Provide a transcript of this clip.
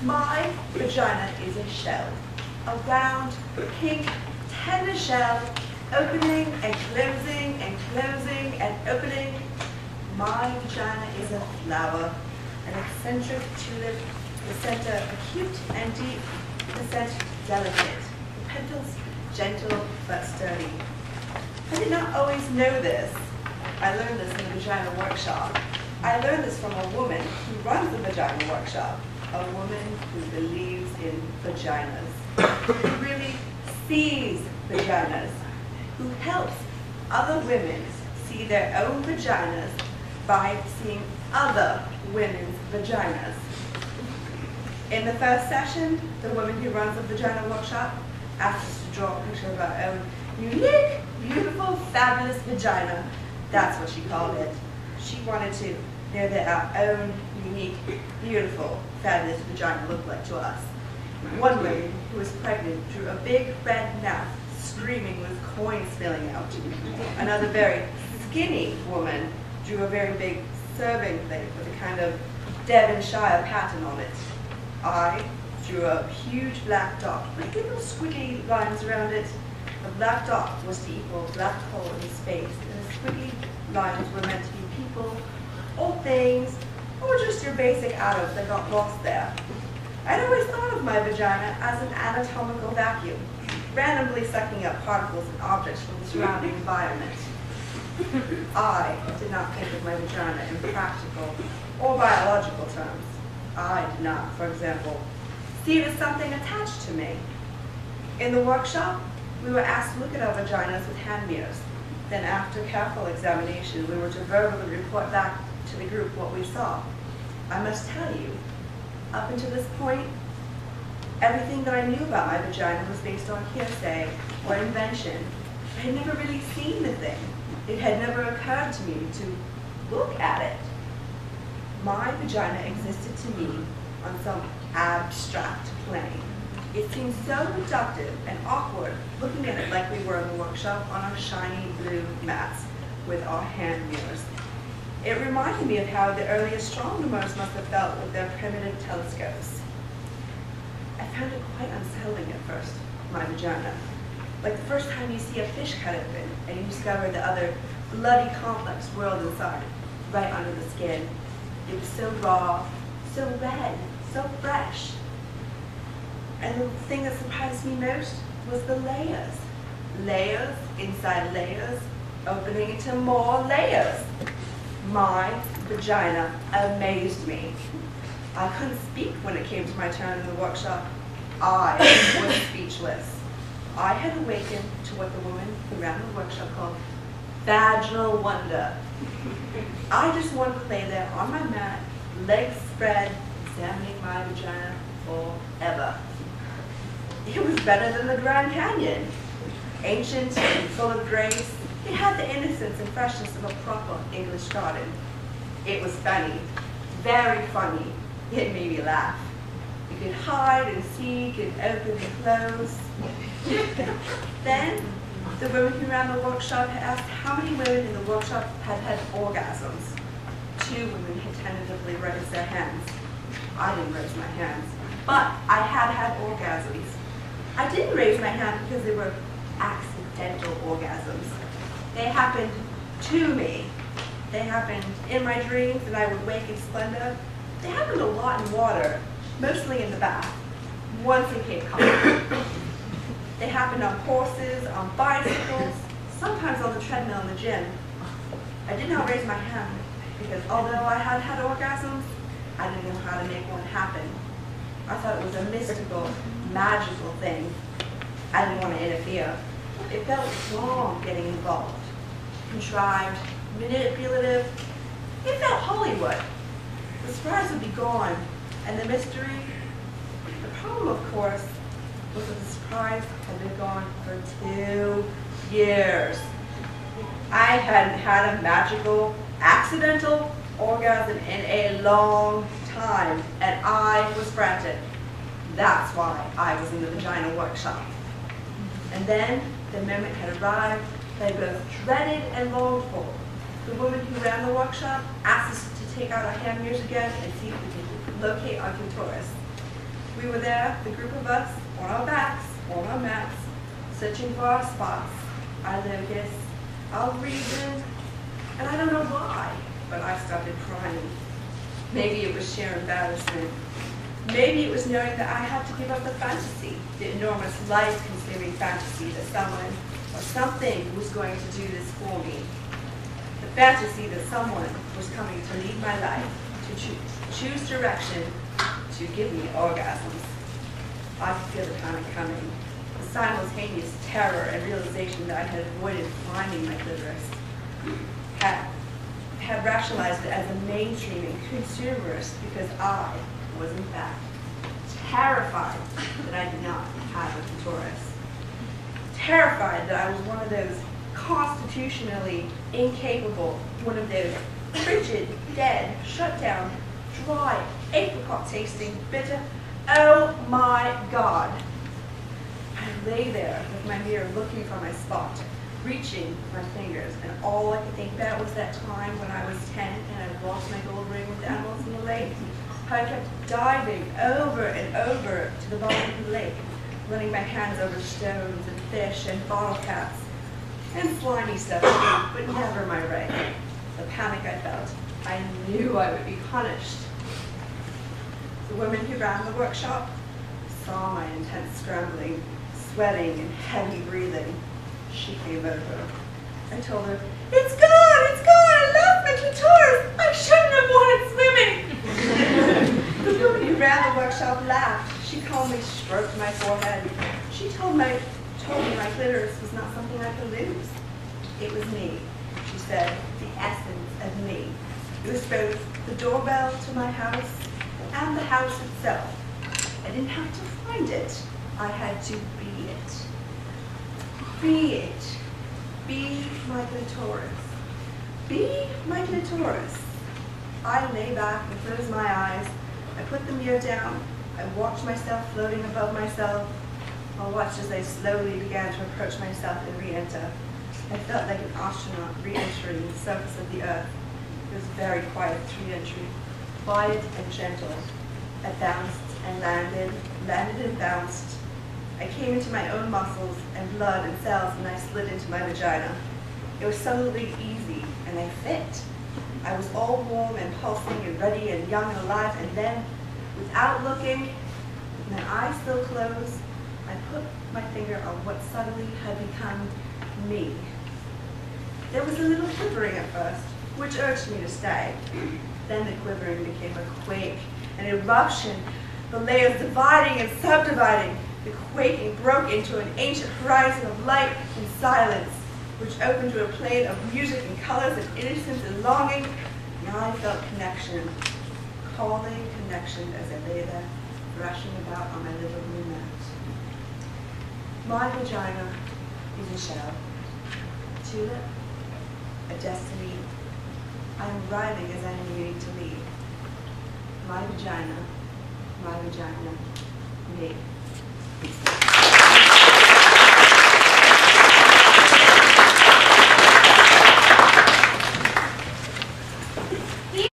My vagina is a shell, a round, pink, tender shell, opening and closing and closing and opening. My vagina is a flower, an eccentric tulip, the center acute and deep, the scent delicate, the petals gentle but sturdy. I did not always know this. I learned this in the Vagina Workshop. I learned this from a woman who runs the Vagina Workshop, a woman who believes in vaginas, who really sees vaginas, who helps other women see their own vaginas by seeing other women's vaginas. In the first session, the woman who runs the Vagina Workshop asked us to draw a picture of our own unique, beautiful, fabulous vagina. That's what she called it. She wanted to know that our own unique, beautiful, fabulous vagina looked like to us. One woman who was pregnant drew a big red mouth, screaming with coins spilling out. Another very skinny woman drew a very big serving plate with a kind of Devonshire pattern on it. I drew a huge black dot with little squiggly lines around it. The black dot was to equal black hole in space, and the squiggly lines were meant to be people, or things, or just your basic atoms that got lost there. I'd always thought of my vagina as an anatomical vacuum, randomly sucking up particles and objects from the surrounding environment. I did not think of my vagina in practical or biological terms. I did not, for example, see it as something attached to me. In the workshop, we were asked to look at our vaginas with hand mirrors. Then after careful examination, we were to verbally report back to the group what we saw. I must tell you, up until this point, everything that I knew about my vagina was based on hearsay or invention. I had never really seen the thing. It had never occurred to me to look at it. My vagina existed to me on some abstract plane. It seemed so reductive and awkward looking at it like we were in the workshop on our shiny blue mats with our hand mirrors. It reminded me of how the early astronomers must have felt with their primitive telescopes. I found it quite unsettling at first, my vagina. Like the first time you see a fish cut open and you discover the other bloody complex world inside, right under the skin. It was so raw, so red, so fresh. And the thing that surprised me most was the layers. Layers inside layers, opening into more layers. My vagina amazed me. I couldn't speak when it came to my turn in the workshop. I was speechless. I had awakened to what the woman who ran the workshop called vaginal wonder. I just wanted to lay there on my mat, legs spread, examining my vagina forever. It was better than the Grand Canyon. Ancient and full of grace, it had the innocence and freshness of a proper English garden. It was funny, very funny. It made me laugh. You could hide and seek and open and close. Then, the woman who ran the workshop had asked how many women in the workshop had had orgasms. 2 women had tentatively raised their hands. I didn't raise my hands, but I had had orgasms. I didn't raise my hand because they were accidental orgasms. They happened to me. They happened in my dreams, and I would wake in splendor. They happened a lot in water, mostly in the bath, once in Cape Cod. They happened on horses, on bicycles, sometimes on the treadmill in the gym. I did not raise my hand because although I had had orgasms, I didn't know how to make one happen. I thought it was a mystical, magical thing. I didn't want to interfere. It felt wrong getting involved. Contrived, manipulative. It felt Hollywood. The surprise would be gone, and the mystery. The problem, of course, was that the surprise had been gone for 2 years. I hadn't had a magical, accidental orgasm in a long time, and I was frantic. That's why I was in the Vagina Workshop. And then the moment had arrived that I both dreaded and longed for. The woman who ran the workshop asked us to take out our hand mirrors again and see if we could locate our clitoris. We were there, the group of us, on our backs, on our mats, searching for our spots, our locus, our reason, and I don't know why, but I started crying. Maybe it was sheer embarrassment. Maybe it was knowing that I had to give up the fantasy, the enormous life-consuming fantasy that someone or something was going to do this for me. The fantasy that someone was coming to lead my life, to choose direction, to give me orgasms. I could feel the panic coming, the simultaneous terror and realization that I had avoided finding my clitoris, had rationalized it as a mainstreaming consumerist because I was in fact terrified that I did not have a clitoris. Terrified that I was one of those constitutionally incapable, one of those frigid, dead, shut down, dry, apricot tasting, bitter. Oh my God. I lay there with my mirror looking for my spot, reaching with my fingers, and all I could think about was that time when I was 10 and I lost my gold ring with the animals in the lake. How I kept diving over and over to the bottom of the lake, running my hands over stones and fish and bottle caps and slimy stuff too, but never my ring. The panic I felt, I knew I would be punished. The woman who ran the workshop saw my intense scrambling, sweating, and heavy breathing. She came over. I told her, "It's gone! It's gone! I lost my clitoris! I shouldn't have wanted swimming!" The woman who ran the workshop laughed. She calmly stroked my forehead. She told me my clitoris was not something I could lose. It was me, she said, the essence of me. It was both the doorbell to my house and the house itself. I didn't have to find it. I had to be it. Be it. Be my clitoris. Be my clitoris. I lay back and closed my eyes. I put the mirror down. I watched myself floating above myself. I watched as I slowly began to approach myself and re-enter. I felt like an astronaut re-entering the surface of the earth. It was very quiet re-entry, quiet and gentle. I bounced and landed and bounced. I came into my own muscles and blood and cells, and I slid into my vagina. It was suddenly easy, and I fit. I was all warm and pulsing and ready and young and alive, and then, without looking, with my eyes still closed, I put my finger on what suddenly had become me. There was a little quivering at first, which urged me to stay. Then the quivering became a quake, an eruption, the layers dividing and subdividing. The quaking broke into an ancient horizon of light and silence, which opened to a plane of music and colors and innocence and longing. And I felt connection, calling connection as I lay there, thrashing about on my little blue mat. My vagina is a shell, a tulip, a destiny. I am arriving as I am needing to leave. My vagina, me.